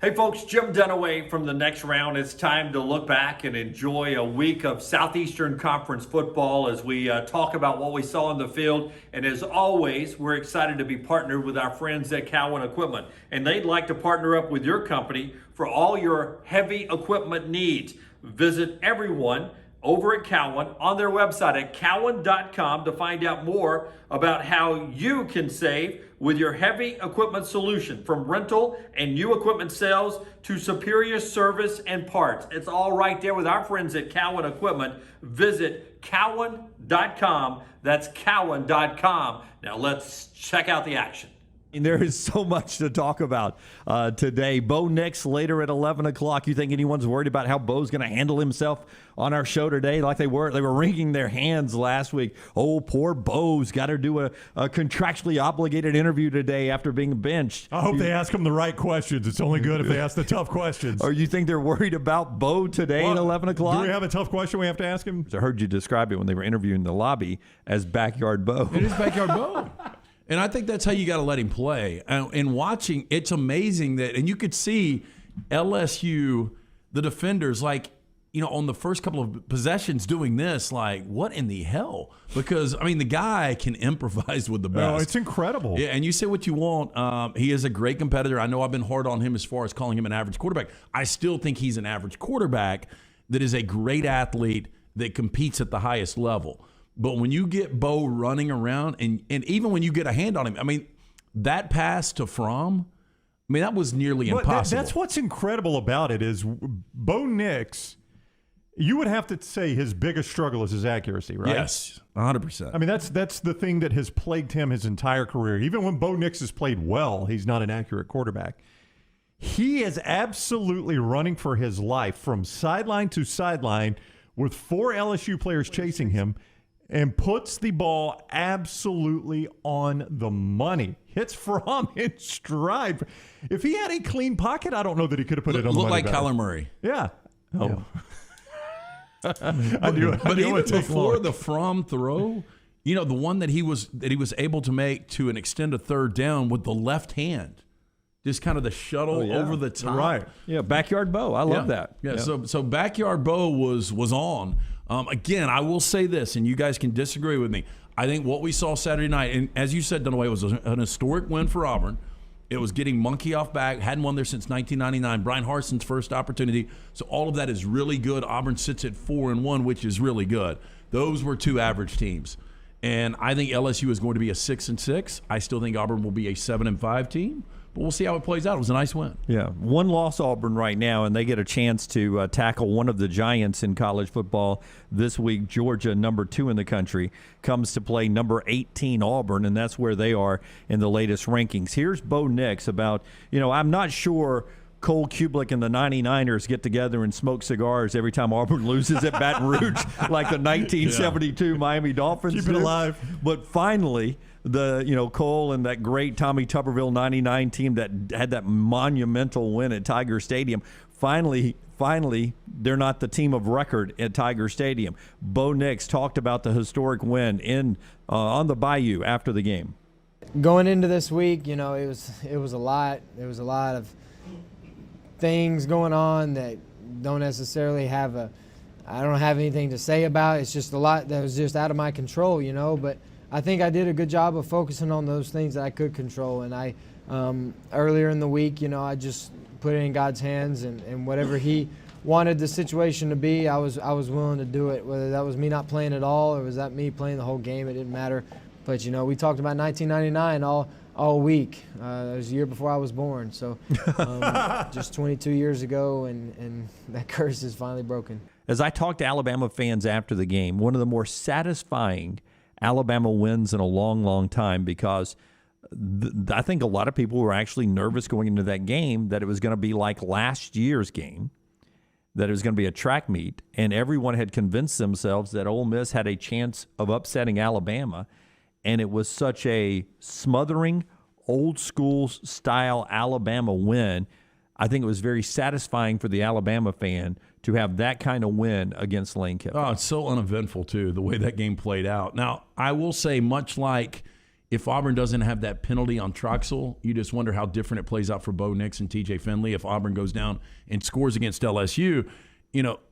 Hey folks, Jim Dunaway from the Next Round. It's time to look back and enjoy a week of Southeastern Conference football as we talk about what we saw in the field. And as always, we're excited to be partnered with our friends at Cowin Equipment. And they'd like to partner up with your company for all your heavy equipment needs. Visit everyone over at Cowin on their website at cowin.com to find out more about how you can save with your heavy equipment solution, from rental and new equipment sales to superior service and parts. It's all right there with our friends at Cowin Equipment. Visit cowin.com. That's cowin.com. Now let's check out the action. There is so much to talk about today. Bo Nix later at 11 o'clock. You think anyone's worried about how Bo's going to handle himself on our show today like they were? They were wringing their hands last week. Oh, poor Bo's got to do a contractually obligated interview today after being benched. I hope they ask him the right questions. It's only good if they ask the tough questions. Or you think they're worried about Bo today at 11 o'clock? Do we have a tough question we have to ask him? I heard you describe it when they were interviewing the lobby as Backyard Bo. It is Backyard Bo. And I think that's how you got to let him play. And watching, it's amazing that, and you could see LSU, the defenders, like, you know, on the first couple of possessions doing this, like, what in the hell? Because, I mean, the guy can improvise with the best. Oh, it's incredible. Yeah, and you say what you want. He is a great competitor. I know I've been hard on him as far as calling him an average quarterback. I still think he's an average quarterback that is a great athlete that competes at the highest level. But when you get Bo running around, and even when you get a hand on him, I mean, that pass to Fromm, I mean, that was nearly impossible. That's what's incredible about it is Bo Nix, you would have to say his biggest struggle is his accuracy, right? Yes, 100%. I mean, that's the thing that has plagued him his entire career. Even when Bo Nix has played well, he's not an accurate quarterback. He is absolutely running for his life from sideline to sideline with 4 LSU players chasing him, and puts the ball absolutely on the money. Hits Fromm in stride. If he had a clean pocket, I don't know that he could have put it on the money. Looked like better. Kyler Murray. Yeah. Oh. Yeah. But even before the Fromm throw, you know, the one that he was able to make to an extended third down with the left hand. Just kind of the shuttle over the top. Right. Yeah, Backyard Bo. I love that. Yeah. So Backyard Bo was on. Again, I will say this, and you guys can disagree with me. I think what we saw Saturday night, and as you said, Dunaway, was an historic win for Auburn. It was getting monkey off back. Hadn't won there since 1999. Brian Harson's first opportunity. So all of that is really good. Auburn sits at 4-1, which is really good. Those were 2 average teams. And I think LSU is going to be a 6-6. I still think Auburn will be a 7-5 team. But we'll see how it plays out. It was a nice win. Yeah, 1-loss Auburn right now, and they get a chance to tackle one of the giants in college football this week. Georgia, number 2 in the country, comes to play number 18 Auburn, and that's where they are in the latest rankings. Here's Bo Nix about, I'm not sure Cole Kublik and the 99ers get together and smoke cigars every time Auburn loses at Baton Rouge like the 1972 Miami Dolphins Keep it alive. But finally, Cole and that great Tommy Tuberville 99 team that had that monumental win at Tiger Stadium, finally, they're not the team of record at Tiger Stadium. Bo Nix talked about the historic win on the Bayou after the game. Going into this week, it was a lot. There was a lot of things going on that don't necessarily I don't have anything to say about. It's just a lot that was just out of my control, but I think I did a good job of focusing on those things that I could control. And I earlier in the week, I just put it in God's hands, and whatever He wanted the situation to be, I was willing to do it. Whether that was me not playing at all or was that me playing the whole game, it didn't matter. But we talked about 1999 all week. It was the year before I was born, so just 22 years ago, and that curse is finally broken. As I talked to Alabama fans after the game, one of the more satisfying Alabama wins in a long, long time, because I think a lot of people were actually nervous going into that game that it was going to be like last year's game, that it was going to be a track meet, and everyone had convinced themselves that Ole Miss had a chance of upsetting Alabama, and it was such a smothering, old-school style Alabama win. I think it was very satisfying for the Alabama fan to have that kind of win against Lane Kiffin. Oh, it's so uneventful, too, the way that game played out. Now, I will say, much like if Auburn doesn't have that penalty on Troxel, you just wonder how different it plays out for Bo Nix and TJ Finley if Auburn goes down and scores against LSU.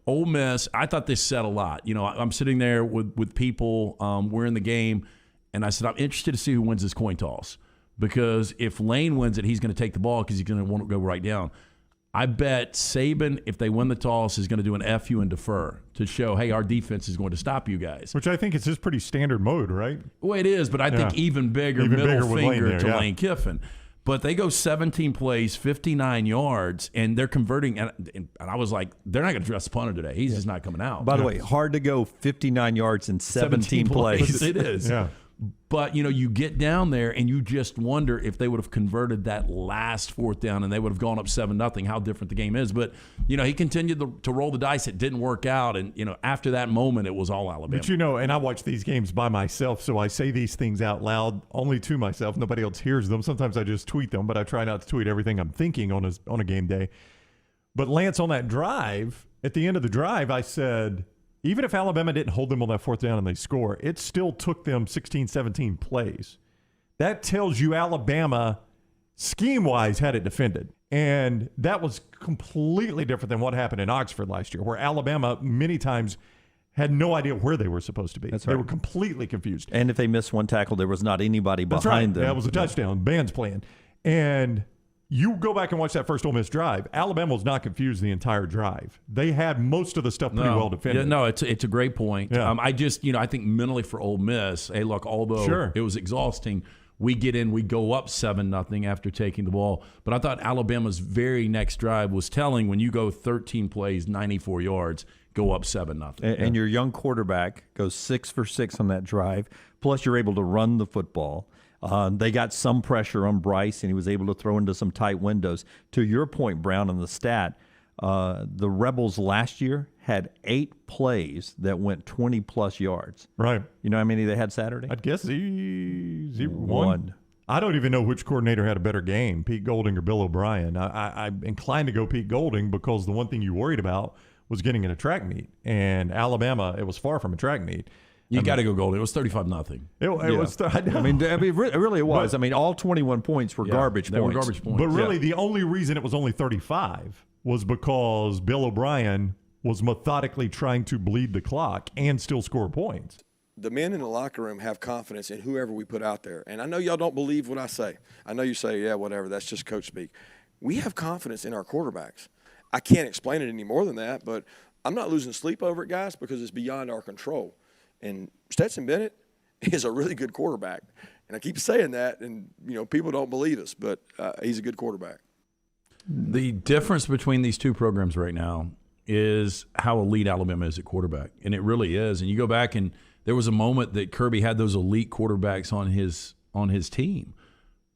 Ole Miss, I thought this said a lot. I'm sitting there with people, we're in the game, and I said, I'm interested to see who wins this coin toss. Because if Lane wins it, he's going to take the ball because he's going to want to go right down. I bet Saban, if they win the toss, is going to do an FU and defer to show, hey, our defense is going to stop you guys. Which I think is just pretty standard mode, right? Well, it is, but I think even bigger middle finger to Lane Kiffin. But they go 17 plays, 59 yards, and they're converting. And I was like, they're not going to dress the punter today. He's just not coming out. By the way, hard to go 59 yards in 17 plays. It is. Yeah. But, you get down there and you just wonder if they would have converted that last fourth down and they would have gone up 7-0, how different the game is. But, he continued to roll the dice. It didn't work out. And, after that moment, it was all Alabama. But, and I watch these games by myself, so I say these things out loud only to myself. Nobody else hears them. Sometimes I just tweet them, but I try not to tweet everything I'm thinking on a game day. But, Lance, on that drive, at the end of the drive, I said – even if Alabama didn't hold them on that fourth down and they score, it still took them 16, 17 plays. That tells you Alabama, scheme-wise, had it defended. And that was completely different than what happened in Oxford last year, where Alabama many times had no idea where they were supposed to be. That's right. They were completely confused. And if they missed one tackle, there was not anybody behind them. That was a touchdown. Band's playing. And you go back and watch that first Ole Miss drive. Alabama was not confused the entire drive. They had most of the stuff pretty well defended. Yeah, no, it's a great point. Yeah. I think mentally for Ole Miss, hey, look, although it was exhausting, we go up 7-0 after taking the ball. But I thought Alabama's very next drive was telling. When you go 13 plays, 94 yards, go up 7-0. And your young quarterback goes 6 for 6 on that drive. Plus, you're able to run the football. They got some pressure on Bryce, and he was able to throw into some tight windows. To your point, Brown, on the stat, the Rebels last year had 8 plays that went 20-plus yards. Right. You know how many they had Saturday? I'd guess one. I don't even know which coordinator had a better game, Pete Golding or Bill O'Brien. I'm inclined to go Pete Golding because the one thing you worried about was getting in a track meet. And Alabama, it was far from a track meet. You got to go Golding. It was 35-0 It was. It really was. All 21 points were garbage points. They were garbage points. But really, the only reason it was only 35 was because Bill O'Brien was methodically trying to bleed the clock and still score points. The men in the locker room have confidence in whoever we put out there. And I know y'all don't believe what I say. I know you say, yeah, whatever, that's just coach speak. We have confidence in our quarterbacks. I can't explain it any more than that, but I'm not losing sleep over it, guys, because it's beyond our control. And Stetson Bennett is a really good quarterback. And I keep saying that, and, people don't believe us, but he's a good quarterback. The difference between these two programs right now is how elite Alabama is at quarterback, and it really is. And you go back, and there was a moment that Kirby had those elite quarterbacks on his team,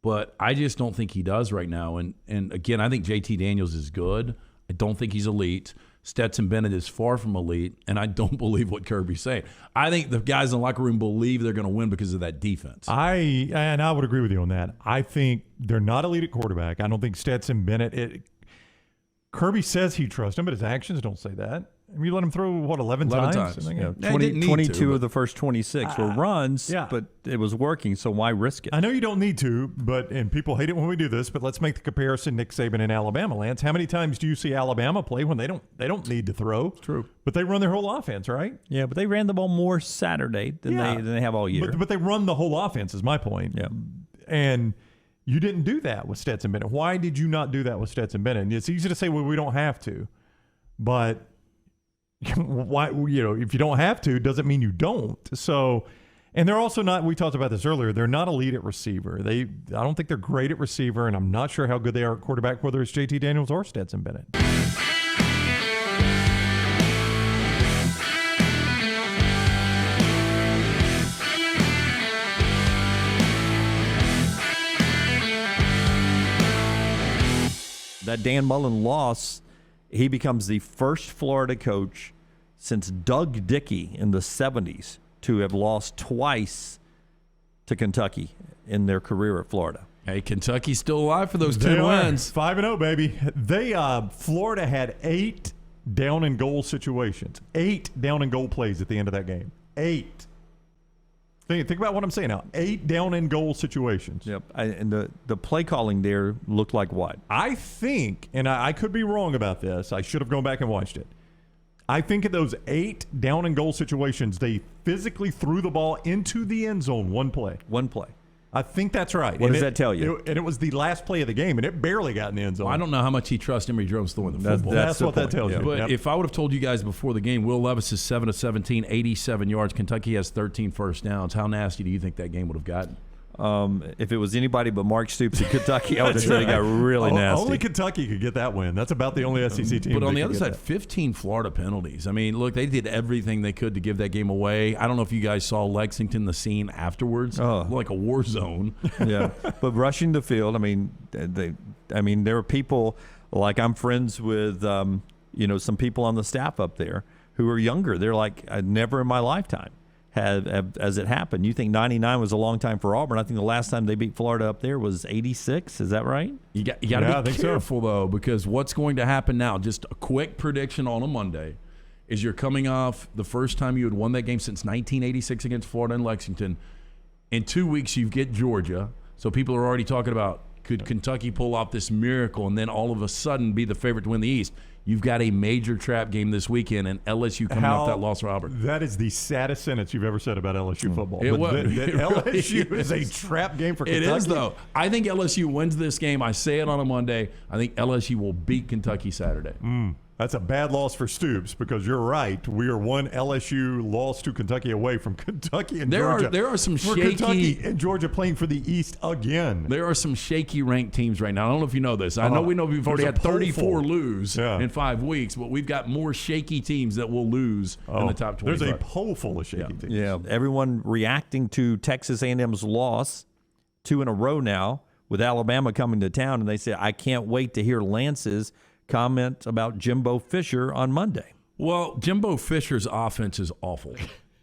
but I just don't think he does right now. And again, I think JT Daniels is good. I don't think he's elite. Stetson Bennett is far from elite, and I don't believe what Kirby's saying. I think the guys in the locker room believe they're going to win because of that defense. I would agree with you on that. I think they're not elite at quarterback. I don't think Stetson Bennett. Kirby says he trusts him, but his actions don't say that. You let him throw, 11 times? 22 of the first 26 were runs, but it was working, so why risk it? I know you don't need to, and people hate it when we do this, but let's make the comparison Nick Saban and Alabama, Lance. How many times do you see Alabama play when they don't need to throw? True. But they run their whole offense, right? Yeah, but they ran the ball more Saturday than they have all year. But they run the whole offense is my point. Yeah. And you didn't do that with Stetson Bennett. Why did you not do that with Stetson Bennett? And it's easy to say, well, we don't have to. But why, if you don't have to, doesn't mean you don't. So, and they're also not, we talked about this earlier, they're not elite at receiver. I don't think they're great at receiver, and I'm not sure how good they are at quarterback, whether it's JT Daniels or Stetson Bennett. That Dan Mullen loss, he becomes the first Florida coach since Doug Dickey in the 70s to have lost twice to Kentucky in their career at Florida. Hey, Kentucky's still alive for those 10 wins. 5-0, baby. Florida had 8 down-and-goal situations. 8 down-and-goal plays at the end of that game. 8. Think about what I'm saying now. 8 down and goal situations. Yep. And the play calling there looked like what? I think, and I could be wrong about this. I should have gone back and watched it. I think in those 8 down and goal situations, they physically threw the ball into the end zone one play. One play. I think that's right. What does that tell you? And it was the last play of the game, and it barely got in the end zone. Well, I don't know how much he trusts Emory Jones throwing the football. That's the what that point, tells yeah. you. But Yep. if I would have told you guys before the game, Will Levis is 7 of 17, 87 yards. Kentucky has 13 first downs. How nasty do you think that game would have gotten? If it was anybody but Mark Stoops in Kentucky, I would have said it got really nasty. Only Kentucky could get that win. That's about the only SEC team. But on that the could other get side, that. 15 Florida penalties. I mean, look, they did everything they could to give that game away. I don't know if you guys saw Lexington, the scene afterwards, like a war zone. Yeah, but rushing the field. I mean, there were people like I'm friends with, some people on the staff up there who are younger. They're like, never in my lifetime has it happened. You think 99 was a long time for Auburn? I think the last time they beat Florida up there was 86. Is that right? You got to be careful though, because what's going to happen now? Just a quick prediction on a Monday. Is you're coming off the first time you had won that game since 1986 against Florida and Lexington. In 2 weeks, you get Georgia. So people are already talking about, could Kentucky pull off this miracle and then all of a sudden be the favorite to win the East? You've got a major trap game this weekend, and LSU coming off that loss for Auburn. That is the saddest sentence you've ever said about LSU football. It was. LSU is a trap game for Kentucky. It is, though. I think LSU wins this game. I say it on a Monday. I think LSU will beat Kentucky Saturday. That's a bad loss for Stoops because you're right. We are one LSU loss to Kentucky away from Kentucky and Georgia. There are some for shaky Kentucky and Georgia playing for the East again. There are some shaky ranked teams right now. I don't know if you know this. I know we've already had 34 lose in 5 weeks, but we've got more shaky teams that will lose in the top 20. There's a poll full of shaky teams. Yeah, everyone reacting to Texas A&M's loss 2 in a row now with Alabama coming to town, and they say, I can't wait to hear Lance's comment about Jimbo Fisher on Monday. Well, Jimbo Fisher's offense is awful.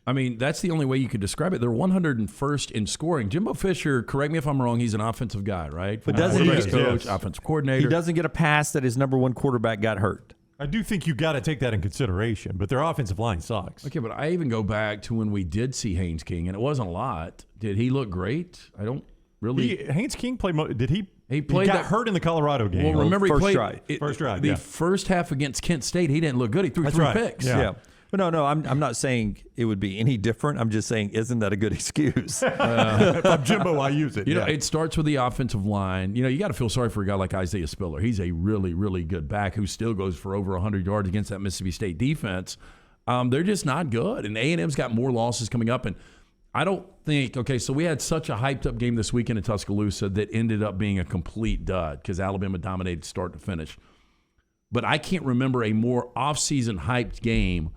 I mean, that's the only way you could describe it. They're 101st in scoring. Jimbo Fisher, correct me if I'm wrong, he's an offensive guy, right? But doesn't he coach, offensive coordinator. He doesn't get a pass that his number one quarterback got hurt. I do think you got to take that in consideration, but their offensive line sucks. Okay, but I even go back to when we did see Haynes King, and it wasn't a lot. Did he look great? I don't really. Haynes King played. Did he? He played got hurt in the Colorado game. Well, remember First he drive. played First drive, The yeah. first half against Kent State, he didn't look good. He threw That's 3 right. picks. Yeah. But no, I'm not saying it would be any different. I'm just saying, isn't that a good excuse? If I'm Jimbo, I use it. You know, it starts with the offensive line. You know, you got to feel sorry for a guy like Isaiah Spiller. He's a really, really good back who still goes for over 100 yards against that Mississippi State defense. They're just not good. And A&M's got more losses coming up. And I don't think, okay, so we had such a hyped-up game this weekend in Tuscaloosa that ended up being a complete dud because Alabama dominated start to finish. But I can't remember a more off-season hyped game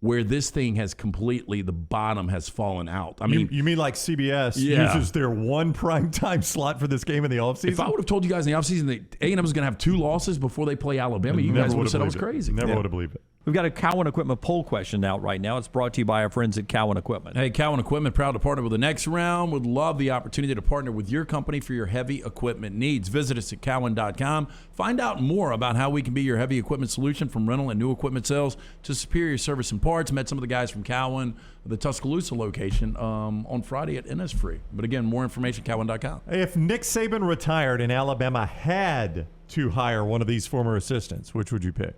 where this thing has completely, the bottom has fallen out. I mean, you mean like CBS uses their one primetime slot for this game in the offseason? if I would have told you guys in the offseason that A&M was going to have 2 losses before they play Alabama, you guys would have said I was crazy. Never would have believed it. We've got a Cowin Equipment poll question out right now. It's brought to you by our friends at Cowin Equipment. Hey, Cowin Equipment, proud to partner with the next round. Would love the opportunity to partner with your company for your heavy equipment needs. Visit us at Cowin.com. Find out more about how we can be your heavy equipment solution, from rental and new equipment sales to superior service and parts. Met some of the guys from Cowin, the Tuscaloosa location, on Friday at Innisfree. But again, more information, Cowin.com. If Nick Saban retired and Alabama had to hire one of these former assistants, which would you pick?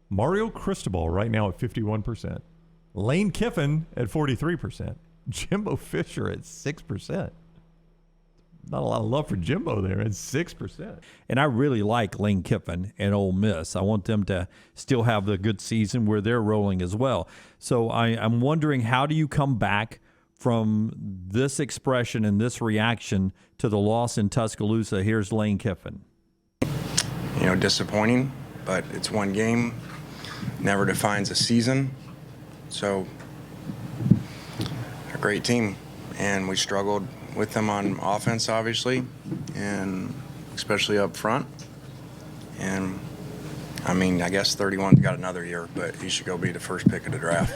Mario Cristobal right now at 51%. Lane Kiffin at 43%. Jimbo Fisher at 6%. Not a lot of love for Jimbo there at 6%. And I really like Lane Kiffin and Ole Miss. I want them to still have the good season where they're rolling as well. So I'm wondering, how do you come back from this expression and this reaction to the loss in Tuscaloosa? Here's Lane Kiffin. You know, disappointing, but it's one game. Never defines a season. So, a great team. And we struggled with them on offense, obviously, and especially up front. And I mean, I guess 31's got another year, but he should go be the first pick of the draft.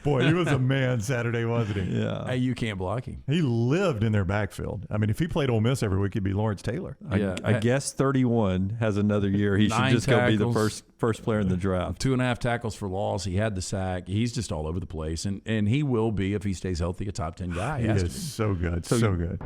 Boy, he was a man Saturday, wasn't he? Yeah. Hey, you can't block him. He lived in their backfield. I mean, if he played Ole Miss every week, he'd be Lawrence Taylor. I guess 31 has another year. He should 9 just go be the tackles. first player in the draft. 2.5 tackles for loss. He had the sack. He's just all over the place, and he will be, if he stays healthy, a top 10 guy. He has to is be. so good, so good.